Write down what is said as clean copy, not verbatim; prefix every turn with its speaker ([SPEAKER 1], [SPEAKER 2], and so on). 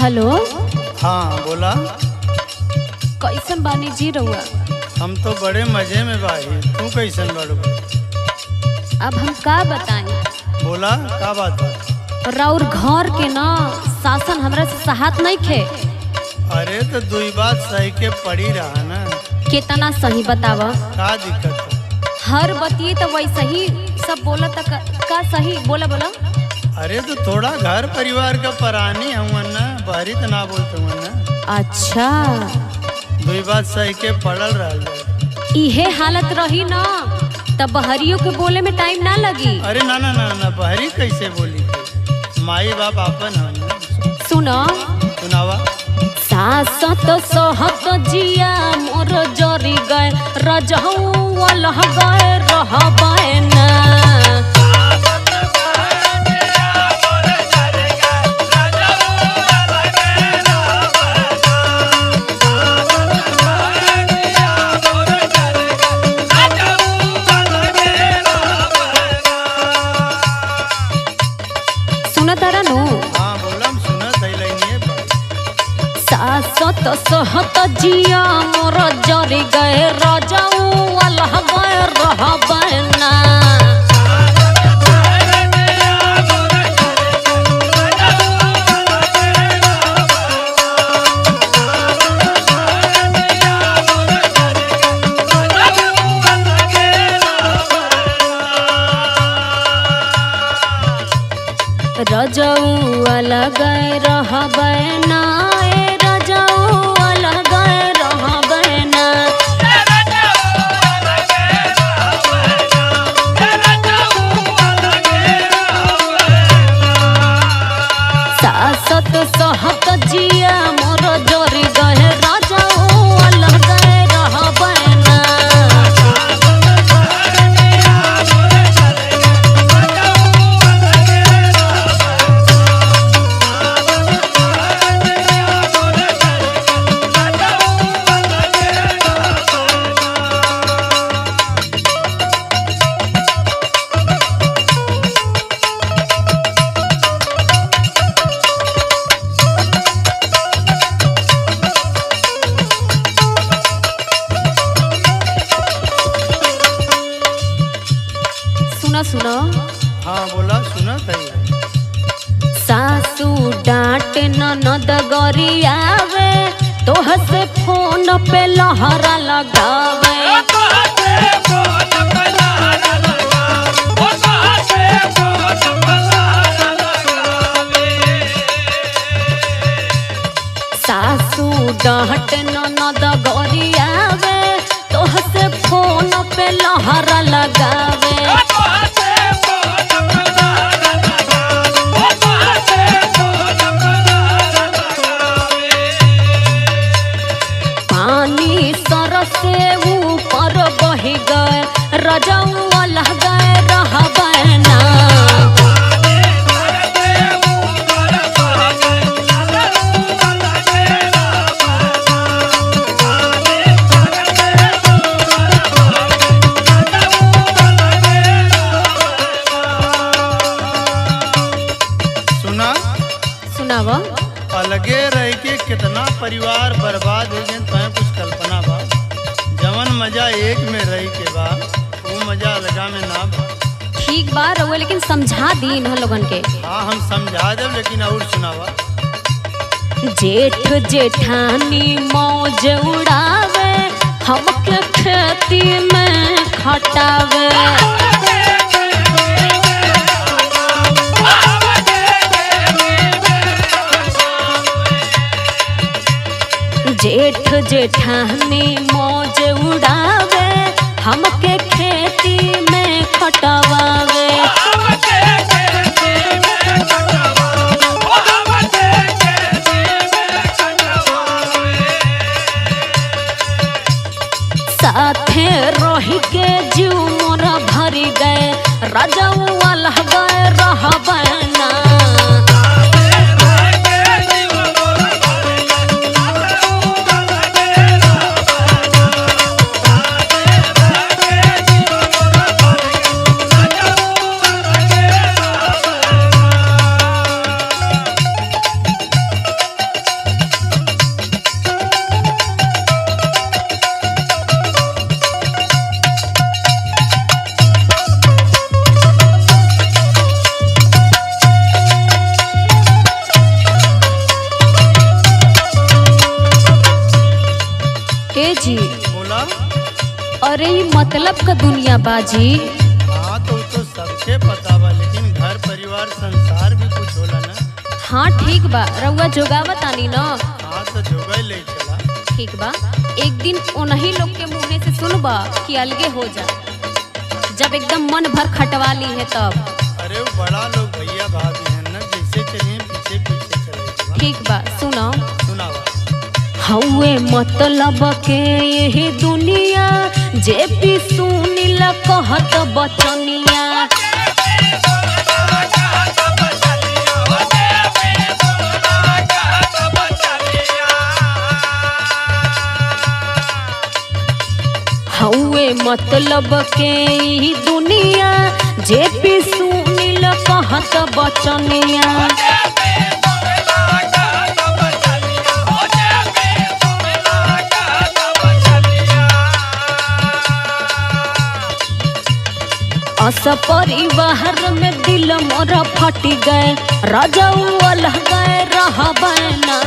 [SPEAKER 1] Hello.
[SPEAKER 2] हाँ बोला।
[SPEAKER 1] कैसन बानी जी रउआ?
[SPEAKER 2] हम तो बड़े मजे में बाही, तू कैसन बाड़ू?
[SPEAKER 1] अब हम का बताई?
[SPEAKER 2] बोला का बात है?
[SPEAKER 1] राउर घर के ना शासन हमरा से सहात नहीं खे।
[SPEAKER 2] अरे तो दुई बात सही के पड़ी रहा ना।
[SPEAKER 1] कितना सही बतावा?
[SPEAKER 2] का दिक्कत है?
[SPEAKER 1] हर बतिए तो वैसे ही सब बोला तक का सही बोला बोला।
[SPEAKER 2] अरे तो थोड़ा घर परिवार का परानी हूँ ना, बाहरी तो ना बोलते हूँ ना।
[SPEAKER 1] अच्छा
[SPEAKER 2] दुई बात सही के पड़ल रहा।
[SPEAKER 1] इहे हालत रही ना तब बहरियों के बोले में टाइम ना लगी।
[SPEAKER 2] अरे ना ना ना ना, बहरी कैसे बोली? माई बाप अपन हो ना।
[SPEAKER 1] सुनो
[SPEAKER 2] सुनावा।
[SPEAKER 1] सास तो सहत जिया मोर जरी गए रजहू अलह गए रहबे ना। तो सहत जिया मोर जरी गए रजाऊ अलह गए रहबे ना। रजाऊ अलह गए रहबे ना। सहत जिया मोर जोरी गए राजाऊ अलग गए रहबे ना। सुनो।
[SPEAKER 2] हाँ बोला। सुना था।
[SPEAKER 1] सासू डांट ननद गरियावे तोह से फोन पे लहरा लगावे। सासू डांट ननद गरियावे तोह से फोन पे लहरा लगावे। से ऊपर बही गए रजाऊ अलह गए रहबे ना।
[SPEAKER 2] सुना।
[SPEAKER 1] सुनावा।
[SPEAKER 2] अलगे रह के कितना परिवार बर्बाद हो गए, तुम्हें कुछ कल्पना बा? जवन मजा एक में रही के बा वो मजा अलगा में ना बा।
[SPEAKER 1] ठीक बा रहुआ लेकिन समझा दी इन लोगन के।
[SPEAKER 2] हाँ हम समझा देव, लेकिन और सुनावा।
[SPEAKER 1] जेठ जेठानी मौज उड़ावे हमके खेती में खटावे। जेठ जेठानी मौज उड़ावे हमके खेती में खटवावे। साथे रही के जीव मोर भरी गए रजाऊ अलह गए रहबे ना। ए जी,
[SPEAKER 2] बोला।
[SPEAKER 1] अरे ये मतलब का दुनिया बाजी।
[SPEAKER 2] हाँ तो सबके पता बा, लेकिन घर परिवार संसार भी कुछ होला ना।
[SPEAKER 1] हाँ ठीक बा, रउआ जोगावत आनी न।
[SPEAKER 2] हाँ तो जोगा ले चला।
[SPEAKER 1] ठीक बा, एक दिन उन्हीं लोग के मुँह से सुनबा कि अलगे हो जा, जब एकदम मन भर खटवा ली है तब।
[SPEAKER 2] अरे वो बड़ा लोग भैया भाभी हैं ना, जैसे चलिए पीछे पीछे चले।
[SPEAKER 1] ठीक बा, सुनो।
[SPEAKER 2] सुनावा।
[SPEAKER 1] हौवे मतलब के यही दुनिया, जे पी सुनिल कहत बचनिया। हौवे मतलब के यही दुनिया, जे पी सुनिल कहत बचनिया। अस परिवार में दिल मोरा फट गए, राजा अलग गए रहबना।